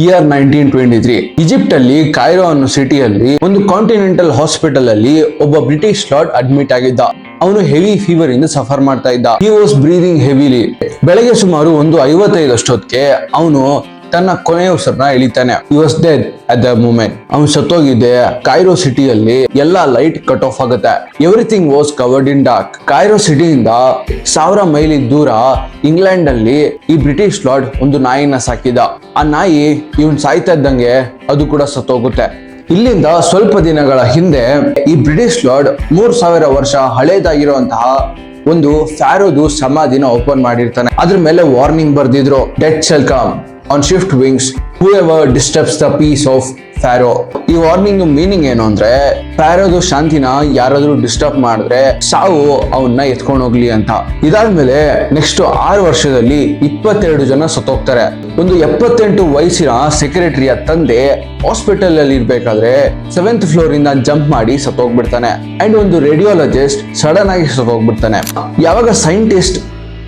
Year 1923 Egypt ಅಲ್ಲಿ Cairo ಅನ್ನೋ ಸಿಟಿಯಲ್ಲಿ ಒಂದು ಕಾಂಟಿನೆಂಟಲ್ ಹಾಸ್ಪಿಟಲ್ ಅಲ್ಲಿ ಒಬ್ಬ ಬ್ರಿಟಿಷ್ ಲಾರ್ಡ್ ಅಡ್ಮಿಟ್ ಆಗಿದ್ದ. ಅವನು ಹೆವಿ ಫೀವರ್ ಇಂದ ಸಫರ್ ಮಾಡ್ತಾ ಇದ್ದ. He was breathing heavily. ಬೆಳಗ್ಗೆ ಸುಮಾರು 1:55 ಅಷ್ಟೊತ್ತಿಗೆ ಅವನು ತನ್ನ ಕೊನೆಯ ಉಸಿರನ್ನ ಎಳಿತಾನೆ. He was dead at the moment. ಅವನು ಸತ್ತೋಗಿದ್ದೆ. ಕೈರೋ ಸಿಟಿಯಲ್ಲಿ ಎಲ್ಲಾ ಲೈಟ್ ಕಟ್ ಆಫ್ ಆಗುತ್ತೆ. Everything was covered in dark. Cairo ಸಿಟಿಯಿಂದ 1000 ಮೈಲಿ ದೂರ ಇಂಗ್ಲೆಂಡ್ ಅಲ್ಲಿ ಈ ಬ್ರಿಟಿಷ್ ಲಾರ್ಡ್ ಒಂದು ನಾಯಿನ ಸಾಕಿದ. ಆ ನಾಯಿ ಇವನ್ ಸಾಯ್ತಾ ಇದ್ದಂಗೆ ಅದು ಕೂಡ ಸತ್ತೋಗುತ್ತೆ. ಇಲ್ಲಿಂದ ಸ್ವಲ್ಪ ದಿನಗಳ ಹಿಂದೆ ಈ ಬ್ರಿಟಿಷ್ ಲಾರ್ಡ್ 3000 ವರ್ಷ ಹಳೇದಾಗಿರುವಂತಹ ಒಂದು ಫ್ಯಾರೋದು ಸಮಾಧಿನ ಓಪನ್ ಮಾಡಿರ್ತಾನೆ. ಅದ್ರ ಮೇಲೆ ವಾರ್ನಿಂಗ್ ಬರ್ದಿದ್ರು, death shall come on swift wings whoever disturbs the peace of Pharaoh. ಈ ವಾರ್ನಿಂಗ್ ಮೀನಿಂಗ್ ಏನು ಅಂದ್ರೆ, ಫ್ಯಾರೋದು ಶಾಂತಿನ ಯಾರಾದ್ರೂ ಡಿಸ್ಟರ್ಬ್ ಮಾಡಿದ್ರೆ ಸಾವು ಅವನ್ನ ಎತ್ಕೊಂಡು ಹೋಗ್ಲಿ ಅಂತ. ಇದಾದ್ಮೇಲೆ ನೆಕ್ಸ್ಟ್ 6 ವರ್ಷದಲ್ಲಿ 22 ಜನ ಸತ್ತೋಗ್ತಾರೆ. ಒಂದು 78 ವಯಸ್ಸಿನ ಸೆಕ್ರೆಟರಿಯ ತಂದೆ ಹಾಸ್ಪಿಟಲ್ ಅಲ್ಲಿ ಇರ್ಬೇಕಾದ್ರೆ 7th ಫ್ಲೋರ್ ಇಂದ ಜಂಪ್ ಮಾಡಿ ಸತ್ತೋಗ್ಬಿಡ್ತಾನೆ. ಅಂಡ್ ಒಂದು ರೇಡಿಯಾಲಜಿಸ್ಟ್ ಸಡನ್ ಆಗಿ ಸತ್ತೋಗ್ಬಿಡ್ತಾನೆ. ಯಾವಾಗ ಸೈಂಟಿಸ್ಟ್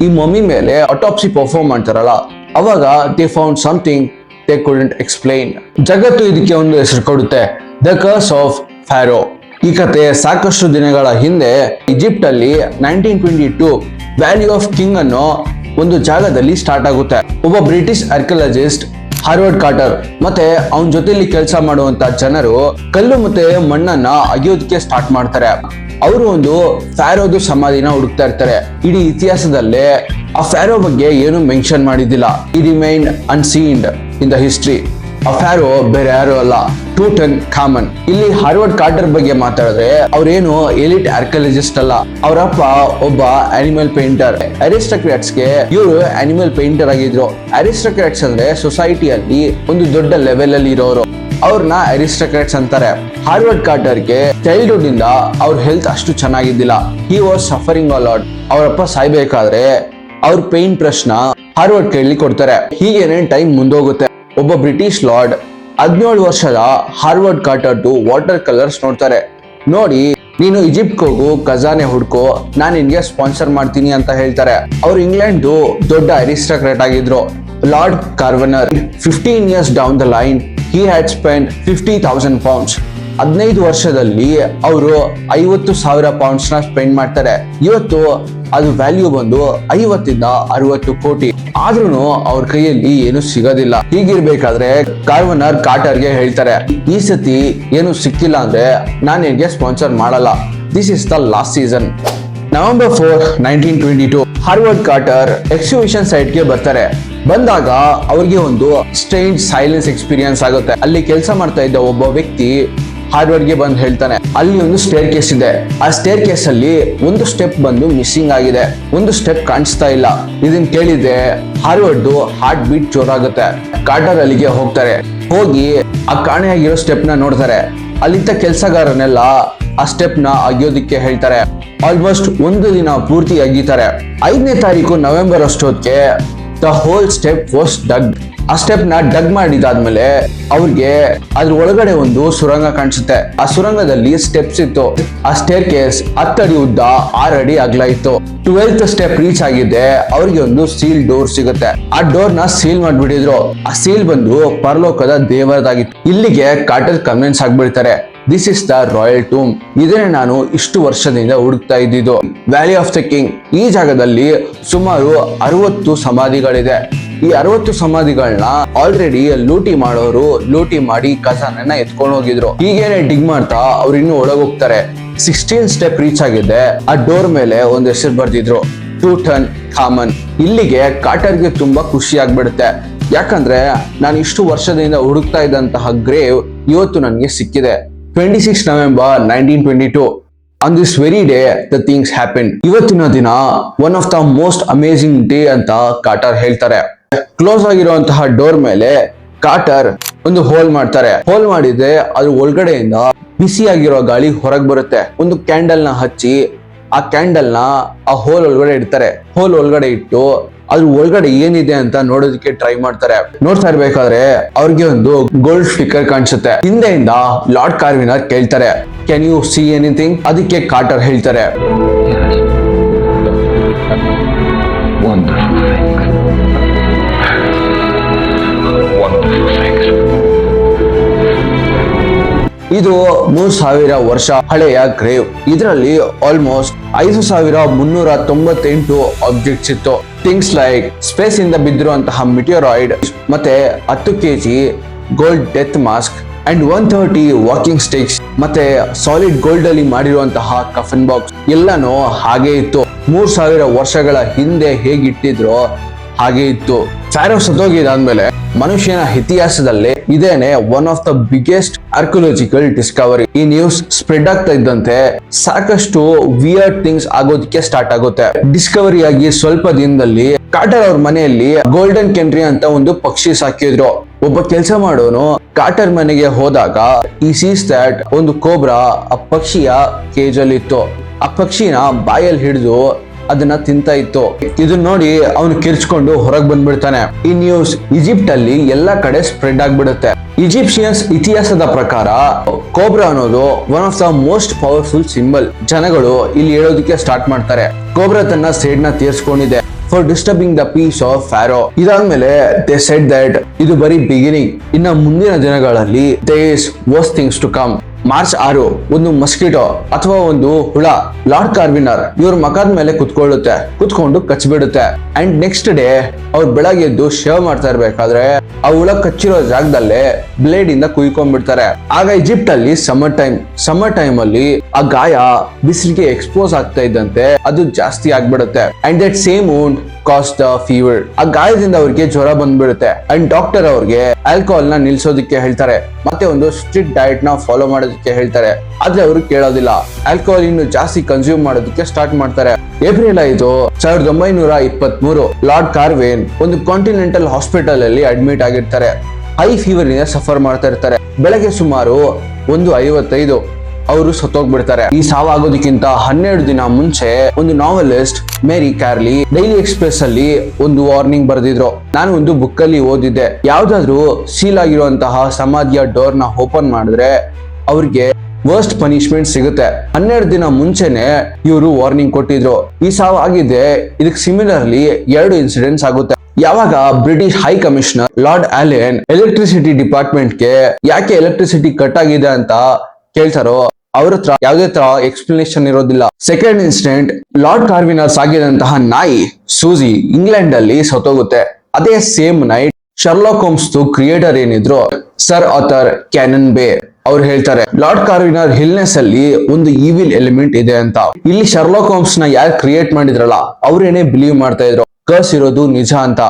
ಈ ಮಮ್ಮಿ ಮೇಲೆ ಆಟೋಪ್ಸಿ ಪರ್ಫಾರ್ಮ್ ಮಾಡ್ತಾರಲ್ಲ, ಅವಾಗ they found something they couldn't explain. ಜಗತ್ತು ಇದಕ್ಕೆ ಒಂದು ಹೆಸರು ಕೊಡುತ್ತೆ, ದ ಕರ್ಸ್ ಆಫ್ ಫ್ಯಾರೋ. ಈ ಕತೆ ಸಾಕಷ್ಟು ದಿನಗಳ ಹಿಂದೆ ಈಜಿಪ್ಟ್ ಅಲ್ಲಿ 1922 ವ್ಯಾಲಿ ಆಫ್ ಕಿಂಗ್ ಅನ್ನೋ ಒಂದು ಜಾಗದಲ್ಲಿ ಸ್ಟಾರ್ಟ್ ಆಗುತ್ತೆ. ಒಬ್ಬ ಬ್ರಿಟಿಷ್ ಆರ್ಕಿಯಾಲಜಿಸ್ಟ್ ಹಾರ್ವರ್ಡ್ ಕಾರ್ಟರ್ ಮತ್ತೆ ಅವನ ಜೊತೆಲಿ ಕೆಲಸ ಮಾಡುವಂತ ಜನರು ಕಲ್ಲು ಮತ್ತೆ ಮಣ್ಣನ್ನ ಅಗಿಯೋದಕ್ಕೆ ಸ್ಟಾರ್ಟ್ ಮಾಡ್ತಾರೆ. ಅವರು ಒಂದು ಫ್ಯಾರೋದು ಸಮಾಧಿನ ಹುಡುಕ್ತಾ ಇರ್ತಾರೆ. ಇಡೀ ಇತಿಹಾಸದಲ್ಲೇ ಆ ಫ್ಯಾರೋ ಬಗ್ಗೆ ಏನು ಮೆನ್ಷನ್ ಮಾಡಿದ್ದಿಲ್ಲ. ಈ ರಿಮೈನ್ ಅನ್ಸೀನ್ಡ್ ಇನ್ ದ ಹಿಸ್ಟ್ರಿ. ಆ ಫ್ಯಾರೋ ಬೇರೆ ಯಾರು ಅಲ್ಲ, ಟೂಟನ್ ಖಾಮನ್. ಇಲ್ಲಿ ಹಾರ್ವರ್ಡ್ ಕಾರ್ಟರ್ ಬಗ್ಗೆ ಮಾತಾಡಿದ್ರೆ ಅವ್ರೇನು ಎಲಿಟ್ ಆರ್ಕಿಯಾಲಜಿಸ್ಟ್ ಅಲ್ಲ. ಅವರಪ್ಪ ಒಬ್ಬ ಅನಿಮಲ್ ಪೇಂಟರ್. ಅರಿಸ್ಟೋಕ್ರಾಟ್ಸ್ ಗೆ ಇವರು ಅನಿಮಲ್ ಪೇಂಟರ್ ಆಗಿದ್ರು. ಅರಿಸ್ಟೋಕ್ರಾಟ್ಸ್ ಅಂದ್ರೆ ಸೊಸೈಟಿಯಲ್ಲಿ ಒಂದು ದೊಡ್ಡ ಲೆವೆಲ್ ಅಲ್ಲಿ ಇರೋರು. ಅವ್ರನ್ನ ಅರಿಸ್ಟೋಕ್ರಾಟ್ಸ್ ಅಂತಾರೆ. ಹಾರ್ವರ್ಡ್ ಕಾರ್ಟರ್ಗೆ ಚೈಲ್ಡ್ಹುಡ್ ಇಂದ ಅವ್ರ ಹೆಲ್ತ್ ಅಷ್ಟು ಚೆನ್ನಾಗಿದ್ದಿಲ್ಲ. He was suffering a lot. ಅವರಪ್ಪ ಸಾಯ್ಬೇಕಾದ್ರೆ ಅವ್ರ ಪೇಂಟ್ ಬ್ರಷ್ ನ ಹಾರ್ವರ್ಡ್ ಕೈಲಿ ಕೊಡ್ತಾರೆ. ಹೀಗೇನೆ ಟೈಮ್ ಮುಂದೋಗುತ್ತೆ. ಒಬ್ಬ ಬ್ರಿಟಿಷ್ ಲಾರ್ಡ್ 17 ವರ್ಷದ ಹಾರ್ವರ್ಡ್ ಕಾರ್ಟರ್ ವಾಟರ್ ಕಲರ್ಸ್ ನೋಡ್ತಾರೆ. ನೋಡಿ, ನೀನು ಈಜಿಪ್ಟ್ ಹೋಗು, ಖಜಾನೆ ಹುಡ್ಕೋ, ನಾನು ನಿನ್ಗೆ ಸ್ಪಾನ್ಸರ್ ಮಾಡ್ತೀನಿ ಅಂತ ಹೇಳ್ತಾರೆ. ಅವ್ರು ಇಂಗ್ಲೆಂಡ್ ದೊಡ್ಡ ಅರಿಸ್ಟೋಕ್ರಾಟ್ ಆಗಿದ್ರು. Lord Carnarvon 15 years down the line he had spent 50,000 pounds. 15 ವರ್ಷದಲ್ಲಿ ಅವರು 50,000 pounds ನ ಸ್ಪೆಂಡ್ ಮಾಡ್ತಾರೆ. ಇವತ್ತು ಅದು ವ್ಯಾಲ್ಯೂ ಬಂದು 50 ಇಂದ 60 ಕೋಟಿ. ಆದ್ರೂ ಅವ್ರ ಕೈಯಲ್ಲಿ ಏನು ಸಿಗೋದಿಲ್ಲ. ಹೀಗಿರ್ಬೇಕಾದ್ರೆ ಕಾರ್ವನರ್ ಕಾರ್ಟರ್ಗೆ ಹೇಳ್ತಾರೆ, ಈ ಸತಿ ಏನು ಸಿಕ್ಕಿಲ್ಲ ಅಂದ್ರೆ ನಾನು ನಿನ್ಗೆ ಸ್ಪಾನ್ಸರ್ ಮಾಡಲ್ಲ. This is the last season. November 4, 1922 Harvard Carter exhibition ಸೈಟ್ಗೆ ಬರ್ತಾರೆ. ಬಂದಾಗ ಅವ್ರಿಗೆ ಒಂದು ಸ್ಟ್ರೇಂಜ್ ಸೈಲೆನ್ಸ್ ಎಕ್ಸ್ಪೀರಿಯನ್ಸ್ ಆಗುತ್ತೆ. ಅಲ್ಲಿ ಕೆಲಸ ಮಾಡ್ತಾ ಇದ್ದ ಒಬ್ಬ ವ್ಯಕ್ತಿ ಹಾರ್ವರ್ಡ್ಗೆ ಬಂದು ಹೇಳ್ತಾನೆ, ಅಲ್ಲಿ ಒಂದು ಸ್ಟೇರ್ ಕೇಸ್ ಇದೆ. ಆ ಸ್ಟೇರ್ ಕೇಸ್ ಅಲ್ಲಿ ಒಂದು ಸ್ಟೆಪ್ ಬಂದು ಮಿಸ್ಸಿಂಗ್ ಆಗಿದೆ, ಒಂದು ಸ್ಟೆಪ್ ಕಾಣಿಸ್ತಾ ಇಲ್ಲ. ಇದನ್ ಕೇಳಿದ್ರೆ ಹಾರ್ವರ್ಡ್ ಹಾರ್ಟ್ ಬೀಟ್ ಜೋರಾಗುತ್ತೆ. ಕಾರ್ಟರ್ ಅಲ್ಲಿಗೆ ಹೋಗ್ತಾರೆ. ಹೋಗಿ ಆ ಕಾಣೆಯಾಗಿರೋ ಸ್ಟೆಪ್ ನ ನೋಡ್ತಾರೆ. ಅಲ್ಲಿದ್ದ ಕೆಲಸಗಾರನೆಲ್ಲ ಆ ಸ್ಟೆಪ್ ನ ಅಗಿಯೋದಿಕ್ಕೆ ಹೇಳ್ತಾರೆ. ಆಲ್ಮೋಸ್ಟ್ ಒಂದು ದಿನ ಪೂರ್ತಿ ಅಗಿತಾರೆ. 5ನೇ ತಾರೀಕು ನವೆಂಬರ್ ಅಷ್ಟೊತ್ತಿಗೆ ದ ಹೋಲ್ ಸ್ಟೆಪ್ ವಾಸ್ ಡಗ್. ಆ ಸ್ಟೆಪ್ ನ ಡಗ್ ಮಾಡಿದಾದ್ಮೇಲೆ ಅವ್ರಿಗೆ ಅದ್ರ ಒಳಗಡೆ ಒಂದು ಸುರಂಗ ಕಾಣಿಸುತ್ತೆ. ಆ ಸುರಂಗದಲ್ಲಿ ಸ್ಟೆಪ್ಸ್ ಇತ್ತು. ಆ ಸ್ಟೇರ್ ಕೇಸ್ 10 ಅಡಿ ಉದ್ದ, 6 ಅಡಿ ಅಗಲ ಇತ್ತು. 12th ಸ್ಟೆಪ್ ರೀಚ್ ಆಗಿದ್ದೆ ಅವ್ರಿಗೆ ಒಂದು ಸೀಲ್ ಡೋರ್ ಸಿಗುತ್ತೆ. ಆ ಡೋರ್ ನ ಸೀಲ್ ಮಾಡ್ಬಿಟ್ಟಿದ್ರು. ಆ ಸೀಲ್ ಬಂದು ಪರಲೋಕದ ದೇವರದಾಗಿತ್ತು. ಇಲ್ಲಿಗೆ ಕಾರ್ಟರ್ ಕನ್ವಿನ್ಸ್ ಆಗ್ಬಿಡ್ತಾರೆ, this is the royal tomb. ಇದನ್ನೇ ನಾನು ಇಷ್ಟು ವರ್ಷದಿಂದ ಹುಡುಕ್ತಾ ಇದ್ದಿದ್ದು. Valley of the king. ಈ ಜಾಗದಲ್ಲಿ ಸುಮಾರು 60 ಸಮಾಧಿಗಳಿದೆ. ಈ 60 ಸಮಾಧಿಗಳನ್ನ ಆಲ್ರೆಡಿ ಲೂಟಿ ಮಾಡೋರು ಲೂಟಿ ಮಾಡಿ ಖಜಾನೆನ ಎತ್ಕೊಂಡು ಹೋಗಿದ್ರು. ಹೀಗೇನೆ ಡಿಗ್ ಮಾಡ್ತಾ ಅವ್ರು ಇನ್ನೂ ಒಳಗೆ ಹೋಗ್ತಾರೆ. 16 ಸ್ಟೆಪ್ ರೀಚ್ ಆಗಿದೆ. ಆ ಡೋರ್ ಮೇಲೆ ಒಂದು ಹೆಸರು ಬರ್ದಿದ್ರು, ಟೂಟನ್ ಖಾಮನ್. ಇಲ್ಲಿಗೆ ಕಾರ್ಟರ್ಗೆ ತುಂಬಾ ಖುಷಿ ಆಗ್ಬಿಡುತ್ತೆ. ಯಾಕಂದ್ರೆ ನಾನು ಇಷ್ಟು ವರ್ಷದಿಂದ ಹುಡುಕ್ತಾ ಇದ್ದಂತಹ ಗ್ರೇವ್ ಇವತ್ತು ನನಗೆ ಸಿಕ್ಕಿದೆ. 26 November 1922 on this very day the things happened. ಇವತ್ತಿನ ದಿನ one of the most amazing day ಅಂತ ಕಾರ್ಟರ್ ಹೇಳ್ತಾರೆ. ಕ್ಲೋಸ್ ಆಗಿರುವಂತಹ ಡೋರ್ ಮೇಲೆ ಕಾರ್ಟರ್ ಒಂದು ಹೋಲ್ ಮಾಡ್ತಾರೆ. ಹೋಲ್ ಮಾಡಿದ್ರೆ ಅದ್ರ ಒಳಗಡೆಯಿಂದ ಬಿಸಿಯಾಗಿರೋ ಗಾಳಿ ಹೊರಗೆ ಬರುತ್ತೆ. ಒಂದು ಕ್ಯಾಂಡಲ್ ನ ಹಚ್ಚಿ ಆ ಕ್ಯಾಂಡಲ್ ನ ಆ ಹೋಲ್ ಒಳಗಡೆ ಇಡ್ತಾರೆ. ಹೋಲ್ ಒಳಗಡೆ ಇಟ್ಟು ಅದ್ರ ಒಳಗಡೆ ಏನಿದೆ ಅಂತ ನೋಡೋದಕ್ಕೆ ಟ್ರೈ ಮಾಡ್ತಾರೆ. ನೋಡ್ತಾ ಇರ್ಬೇಕಾದ್ರೆ ಅವ್ರಿಗೆ ಒಂದು ಗೋಲ್ಡ್ ಫ್ಲಿಕ್ಕರ್ ಕಾಣಿಸುತ್ತೆ. ಹಿಂದೆಯಿಂದ ಲಾರ್ಡ್ ಕಾರ್ವಿನರ್ ಕೇಳ್ತಾರೆ, ಕ್ಯಾನ್ ಯು ಸಿ ಎನಿಥಿಂಗ್? ಅದಕ್ಕೆ ಕಾರ್ಟರ್ ಹೇಳ್ತಾರೆ, wonderful things. ಇದು 3000 ವರ್ಷ ಹಳೆಯ ಗ್ರೇವ್. ಇದರಲ್ಲಿ ಆಲ್ಮೋಸ್ಟ್ 5398 ಆಬ್ಜೆಕ್ಟ್ಸ್ ಇತ್ತು. ಥಿಂಗ್ಸ್ ಲೈಕ್ ಸ್ಪೇಸ್ ಇಂದ ಬಿದ್ದಿರುವಂತಹ ಮಿಟಿಯೋರಾಯ್ಡ್, ಮತ್ತೆ 10 kg gold death mask and 130 walking sticks, ಮತ್ತೆ ಸಾಲಿಡ್ ಗೋಲ್ಡ್ ಅಲ್ಲಿ ಮಾಡಿರುವಂತಹ ಕಫನ್ ಬಾಕ್ಸ್ ಎಲ್ಲಾನು ಹಾಗೆ ಇತ್ತು. 3000 ವರ್ಷಗಳ ಹಿಂದೆ ಹೇಗಿಟ್ಟಿದ್ರೋ ಹಾಗೆ ಇತ್ತು. ಫಾರೋ ಸತ್ತೋಗಿದಾದ್ಮೇಲೆ ಮನುಷ್ಯನ ಇತಿಹಾಸದಲ್ಲೇ ಇದೇನೆ one of the biggest archaeological Discovery. ಈ ನ್ಯೂಸ್ ಸ್ಪ್ರೆಡ್ ಆಗ್ತಾ ಇದ್ದಂತೆ ಸಾಕಷ್ಟು ವಿಯರ್ಡ್ ಥಿಂಗ್ಸ್ ಆಗೋದಕ್ಕೆ ಸ್ಟಾರ್ಟ್ ಆಗುತ್ತೆ. ಡಿಸ್ಕವರಿ ಆಗಿ ಸ್ವಲ್ಪ ದಿನದಲ್ಲಿ ಕಾರ್ಟರ್ ಅವ್ರ ಮನೆಯಲ್ಲಿ ಗೋಲ್ಡನ್ ಕೆನ್ರಿ ಅಂತ ಒಂದು ಪಕ್ಷಿ ಸಾಕಿದ್ರು. ಒಬ್ಬ ಕೆಲಸ ಮಾಡೋನು ಕಾರ್ಟರ್ ಮನೆಗೆ ಹೋದಾಗ ಈ ಸೀಸ್ ದಟ್ ಒಂದು ಕೋಬ್ರಾ ಆ ಪಕ್ಷಿಯ ಕೇಜ್ ಅಲ್ಲಿ ಇತ್ತು. ಆ ಪಕ್ಷಿನ ಬಾಯಲ್ಲಿ ಹಿಡಿದು ಅದನ್ನ ತಿಂತಾ ಇತ್ತು. ಇದನ್ನ ನೋಡಿ ಅವನು ಕಿರ್ಚ್ಕೊಂಡು ಹೊರಗೆ ಬಂದ್ಬಿಡ್ತಾನೆ. ಈ ನ್ಯೂಸ್ ಈಜಿಪ್ಟ್ ಅಲ್ಲಿ ಎಲ್ಲಾ ಕಡೆ ಸ್ಪ್ರೆಡ್ ಆಗ್ಬಿಡುತ್ತೆ. ಈಜಿಪ್ಷಿಯನ್ಸ್ ಇತಿಹಾಸದ ಪ್ರಕಾರ ಕೋಬ್ರಾ ಅನ್ನೋದು one of the most powerful symbol. ಜನಗಳು ಇಲ್ಲಿ ಹೇಳೋದಕ್ಕೆ ಸ್ಟಾರ್ಟ್ ಮಾಡ್ತಾರೆ, ಕೋಬ್ರಾ ತನ್ನ ಸೇಡ್ ನ ತೀರ್ಸ್ಕೊಂಡಿದೆ for disturbing the peace of Pharaoh. ಇದಾದ್ಮೇಲೆ ದೇ ಸೆಡ್ ದಟ್ ಇದು ಬರೀ ಬಿಗಿನಿಂಗ್, ಇನ್ನ ಮುಂದಿನ ದಿನಗಳಲ್ಲಿ there is worse things to come. March 6 ಒಂದು ಮಸ್ಕಿಟೋ ಅಥವಾ ಒಂದು ಹುಳ ಲಾರ್ಡ್ ಕಾರ್ವಿನರ್ ಇವ್ರ ಮಕದ ಮೇಲೆ ಕುತ್ಕೊಂಡು ಕಚ್ಬಿಡುತ್ತೆ. ಅಂಡ್ ನೆಕ್ಸ್ಟ್ ಡೇ ಅವ್ರು ಬೆಳಗ್ಗೆ ಎದ್ದು ಶೇವ್ ಮಾಡ್ತಾ ಇರ್ಬೇಕಾದ್ರೆ ಆ ಹುಳ ಕಚ್ಚಿರೋ ಜಾಗದಲ್ಲೇ ಬ್ಲೇಡ್ ಇಂದ ಕುಯ್ಕೊಂಡ್ಬಿಡ್ತಾರೆ. ಆಗ ಈಜಿಪ್ಟ್ ಅಲ್ಲಿ ಸಮ್ಮರ್ ಟೈಮ್ ಅಲ್ಲಿ ಆ ಗಾಯ ಬಿಸಿಲಿಗೆ ಎಕ್ಸ್ಪೋಸ್ ಆಗ್ತಾ ಇದ್ದಂತೆ ಅದು ಜಾಸ್ತಿ ಆಗ್ಬಿಡುತ್ತೆ. And that same ವುಂಡ್ cos the fever. ಆ ಗಾಯದಿಂದ ಅವ್ರಿಗೆ ಜ್ವರ ಬಂದ್ಬಿಡುತ್ತೆ. ಅಂಡ್ ಡಾಕ್ಟರ್ ಅವ್ರಿಗೆ ಆಲ್ಕೋಹಾಲ್ ನ ನಿಲ್ಸೋದಕ್ಕೆ ಹೇಳ್ತಾರೆ, ಮತ್ತೆ ಒಂದು ಸ್ಟ್ರಿಕ್ಟ್ ಡಯಟ್ ನ ಫಾಲೋ ಮಾಡೋದಕ್ಕೆ ಹೇಳ್ತಾರೆ. ಆದ್ರೆ ಅವರು ಕೇಳೋದಿಲ್ಲ, ಆಲ್ಕೋಹಾಲ್ ಇನ್ನು ಜಾಸ್ತಿ ಕನ್ಸ್ಯೂಮ್ ಮಾಡೋದಕ್ಕೆ ಸ್ಟಾರ್ಟ್ ಮಾಡ್ತಾರೆ. ಏಪ್ರಿಲ್ 5, 1923 ಲಾರ್ಡ್ ಕಾರ್ವಿನ್ ಒಂದು ಕಾಂಟಿನೆಂಟಲ್ ಹಾಸ್ಪಿಟಲ್ ಅಲ್ಲಿ ಅಡ್ಮಿಟ್ ಆಗಿರ್ತಾರೆ. ಹೈ ಫೀವರ್ ಇಂದ ಸಫರ್ ಮಾಡ್ತಾ ಇರ್ತಾರೆ. ಬೆಳಗ್ಗೆ ಸುಮಾರು 1:55 ಅವರು ಸತ್ತೋಗ್ಬಿಡ್ತಾರೆ. ಈ ಸಾವಾಗೋದಕ್ಕಿಂತ 12 ದಿನ ಮುಂಚೆ ಒಂದು ನಾವೆಲಿಸ್ಟ್ ಮೇರಿ ಕ್ಯಾರ್ಲಿ ಡೈಲಿ ಎಕ್ಸ್ಪ್ರೆಸ್ ಅಲ್ಲಿ ಒಂದು ವಾರ್ನಿಂಗ್ ಬರೆದಿದ್ರು. ನಾನು ಒಂದು ಬುಕ್ ಅಲ್ಲಿ ಓದಿದ್ದೆ, ಯಾವ್ದಾದ್ರು ಸೀಲ್ ಆಗಿರುವಂತಹ ಸಮಾಧಿಯ ಡೋರ್ ನ ಓಪನ್ ಮಾಡಿದ್ರೆ ಅವ್ರಿಗೆ ವರ್ಸ್ಟ್ ಪನಿಷ್ಮೆಂಟ್ ಸಿಗುತ್ತೆ. 12 ದಿನ ಮುಂಚೆನೆ ಇವರು ವಾರ್ನಿಂಗ್ ಕೊಟ್ಟಿದ್ರು. ಈ ಸಾವು ಆಗಿದೆ. ಇದಕ್ಕೆ ಸಿಮಿಲರ್ಲಿ 2 ಇನ್ಸಿಡೆಂಟ್ಸ್ ಆಗುತ್ತೆ. ಯಾವಾಗ British high commissioner Lord Allen electricity department ಗೆ ಯಾಕೆ ಎಲೆಕ್ಟ್ರಿಸಿಟಿ ಕಟ್ ಆಗಿದೆ ಅಂತ ಕೇಳ್ತಾರೋ ಅವ್ರ ಹತ್ರ ಯಾವುದೇ ತರ ಎಕ್ಸ್ಪ್ಲನೇಷನ್ ಇರೋದಿಲ್ಲ. ಸೆಕೆಂಡ್ ಇನ್ಸಿಡೆಂಟ್, ಲಾರ್ಡ್ ಕಾರ್ವಿನರ್ ಸಾಗಿದಂತಹ ನಾಯಿ ಸೂಜಿ ಇಂಗ್ಲೆಂಡ್ ಅಲ್ಲಿ ಸತ್ತೋಗುತ್ತೆ. ಅದೇ same night Sherlock Holmes creator ಏನಿದ್ರು ಸರ್ ಆಥರ್ ಕ್ಯಾನನ್ ಬೇ ಅವ್ರು ಹೇಳ್ತಾರೆ ಲಾರ್ಡ್ ಕಾರ್ವಿನರ್ ಹಿಲ್ನೆಸ್ ಅಲ್ಲಿ ಒಂದು ಈವಿಲ್ ಎಲಿಮೆಂಟ್ ಇದೆ ಅಂತ. ಇಲ್ಲಿ ಶರ್ಲಾಕ್ ಹೋಮ್ಸ್ ನ ಯಾರು ಕ್ರಿಯೇಟ್ ಮಾಡಿದ್ರಲ್ಲ ಅವ್ರೇನೆ ಬಿಲೀವ್ ಮಾಡ್ತಾ ಇದ್ರು ಕರ್ಸ್ ಇರೋದು ನಿಜ ಅಂತ.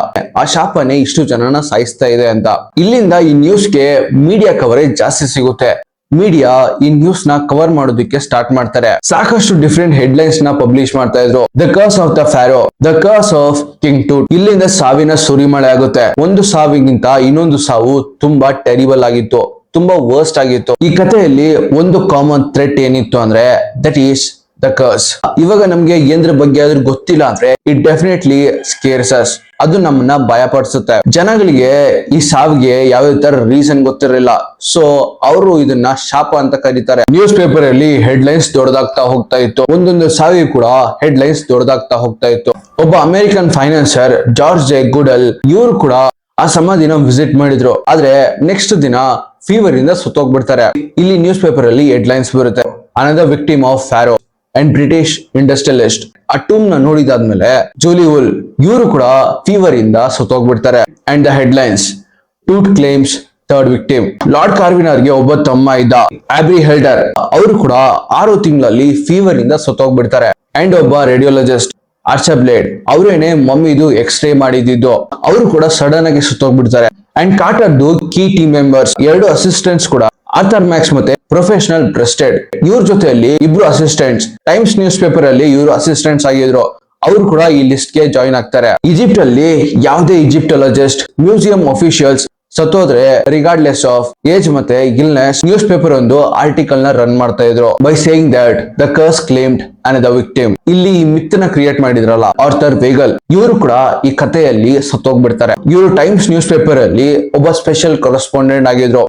ಆ ಶಾಪನೆ ಇಷ್ಟು ಜನನ ಸಾಯಿಸ್ತಾ ಇದೆ ಅಂತ. ಇಲ್ಲಿಂದ ಈ ನ್ಯೂಸ್ಗೆ ಮೀಡಿಯಾ ಕವರೇಜ್ ಜಾಸ್ತಿ ಸಿಗುತ್ತೆ. ಮೀಡಿಯಾ ಈ ನ್ಯೂಸ್ ನ ಕವರ್ ಮಾಡೋದಕ್ಕೆ ಸ್ಟಾರ್ಟ್ ಮಾಡ್ತಾರೆ. ಸಾಕಷ್ಟು ಡಿಫ್ರೆಂಟ್ ಹೆಡ್ಲೈನ್ಸ್ ನ ಪಬ್ಲಿಷ್ ಮಾಡ್ತಾ ಇದ್ರು. The curse of the Pharaoh, the curse of King Tut. ಇಲ್ಲಿಂದ ಸಾವಿನ ಸುರಿಮಳೆ ಆಗುತ್ತೆ. ಒಂದು ಸಾವಿಗಿಂತ ಇನ್ನೊಂದು ಸಾವು ತುಂಬಾ ಟೆರಿಬಲ್ ಆಗಿತ್ತು, ತುಂಬಾ ವರ್ಸ್ಟ್ ಆಗಿತ್ತು. ಈ ಕಥೆಯಲ್ಲಿ ಒಂದು ಕಾಮನ್ ಥ್ರೆಡ್ ಏನಿತ್ತು ಅಂದ್ರೆ ದಟ್ ಈಸ್ ದ ಕರ್ಸ್. ಇವಾಗ ನಮ್ಗೆ ಏನ್ರ ಬಗ್ಗೆ ಆದ್ರೂ ಗೊತ್ತಿಲ್ಲ ಅಂದ್ರೆ ಇಟ್ ಡೆಫಿನೆಟ್ಲಿ ಸ್ಕೇರ್ಸ್ ಅಸ್. ಅದು ನಮ್ಮನ್ನ ಭಯ ಪಡಿಸುತ್ತೆ. ಜನಗಳಿಗೆ ಈ ಸಾವಿಗೆ ಯಾವುದೇ ತರ ರೀಸನ್ ಗೊತ್ತಿರಲಿಲ್ಲ, ಸೊ ಅವರು ಇದನ್ನ ಶಾಪ ಅಂತ ಕರೀತಾರೆ. ನ್ಯೂಸ್ ಪೇಪರ್ ಅಲ್ಲಿ ಹೆಡ್ಲೈನ್ಸ್ ದೊಡ್ಡದಾಗ್ತಾ ಹೋಗ್ತಾ ಇತ್ತು. ಒಂದೊಂದು ಸಾವಿಗೆ ಕೂಡ ಹೆಡ್ಲೈನ್ಸ್ ದೊಡ್ಡದಾಗ್ತಾ ಹೋಗ್ತಾ ಇತ್ತು. ಒಬ್ಬ ಅಮೆರಿಕನ್ ಫೈನಾನ್ಸರ್ ಜಾರ್ಜ್ ಜೆ ಗುಡಲ್ ಇವರು ಕೂಡ ಆ ಸಮಾಧಿನ ವಿಸಿಟ್ ಮಾಡಿದ್ರು. ಆದ್ರೆ ನೆಕ್ಸ್ಟ್ ದಿನ ಫೀವರ್ ಇಂದ ಸುತ್ತೋಗ್ಬಿಡ್ತಾರೆ. ಇಲ್ಲಿ ನ್ಯೂಸ್ ಪೇಪರ್ ಅಲ್ಲಿ ಹೆಡ್ಲೈನ್ಸ್ ಬರುತ್ತೆ, another victim of Pharaoh and British industrialist. ಆ ಟೂಮ್ ನ ನೋಡಿದಾದ್ಮೇಲೆ ಜೂಲಿ ವುಲ್ ಇವರು ಕೂಡ ಫೀವರ್ ಇಂದ ಸತ್ತೋಗ್ಬಿಡ್ತಾರೆ. And the headlines, Tut claims third victim. Lord ಕಾರ್ವಿನರ್ಗೆ ಒಬ್ಬ ತಮ್ಮ ಇದ್ದ, ಆಬ್ರಿ ಹೆಲ್ಡರ್. ಅವರು ಕೂಡ 6 ತಿಂಗಳಲ್ಲಿ ಫೀವರ್ ಇಂದ ಸತ್ತೋಗ್ಬಿಡ್ತಾರೆ. ಅಂಡ್ ಒಬ್ಬ ರೇಡಿಯೋಲಜಿಸ್ಟ್ ಆರ್ಚಬ್ಲೇಡ್, ಅವರೇನೆ ಮಮ್ಮಿದು ಎಕ್ಸ್ರೇ ಮಾಡಿದ್ದು, ಅವರು ಕೂಡ ಸಡನ್ ಆಗಿ ಸತ್ತೋಗ್ಬಿಡ್ತಾರೆ. ಅಂಡ್ ಕಾರ್ಟರ್ದು ಕೀ ಟೀಮ್ ಮೆಂಬರ್ಸ್ 2 ಅಸಿಸ್ಟೆಂಟ್ಸ್ ಕೂಡ ಆರ್ಥರ್ ಮ್ಯಾಕ್ಸ್ ಮತ್ತೆ ಪ್ರೊಫೆಷನಲ್ ಟ್ರಸ್ಟೆಡ್ ಇವ್ರ ಜೊತೆಯಲ್ಲಿ 2 ಅಸಿಸ್ಟೆಂಟ್ಸ್ ಟೈಮ್ಸ್ ನ್ಯೂಸ್ ಪೇಪರ್ ಅಲ್ಲಿ ಇವರು ಅಸಿಸ್ಟೆಂಟ್ಸ್ ಆಗಿದ್ರು. ಅವರು ಕೂಡ ಈ ಲಿಸ್ಟ್ ಗೆ ಜಾಯಿನ್ ಆಗ್ತಾರೆ. ಈಜಿಪ್ಟ್ ಅಲ್ಲಿ ಯಾವುದೇ ಈಜಿಪ್ಟೊಲಜಿಸ್ಟ್, ಮ್ಯೂಸಿಯಂ ಅಫಿಷಿಯಲ್ಸ್ ಸತ್ತೋದ್ರೆ ರಿಗಾರ್ಡ್ಲೆಸ್ ಆಫ್ ಏಜ್ ಮತ್ತೆ ಇಲ್ನೆಸ್ ನ್ಯೂಸ್ ಪೇಪರ್ ಒಂದು ಆರ್ಟಿಕಲ್ ನ ರನ್ ಮಾಡ್ತಾ ಇದ್ರು by saying that the curse claimed another victim. ಇಲ್ಲಿ ಈ ಮಿತ್ ನ ಕ್ರಿಯೇಟ್ ಮಾಡಿದ್ರಲ್ಲ ಆರ್ಥರ್ ವೇಗಲ್, ಇವರು ಕೂಡ ಈ ಕಥೆಯಲ್ಲಿ ಸತ್ತೋಗ್ಬಿಡ್ತಾರೆ. ಇವರು ಟೈಮ್ಸ್ ನ್ಯೂಸ್ ಪೇಪರ್ ಅಲ್ಲಿ ಒಬ್ಬ ಸ್ಪೆಷಲ್ ಕರೆಸ್ಪಾಂಡೆಂಟ್ ಆಗಿದ್ರು.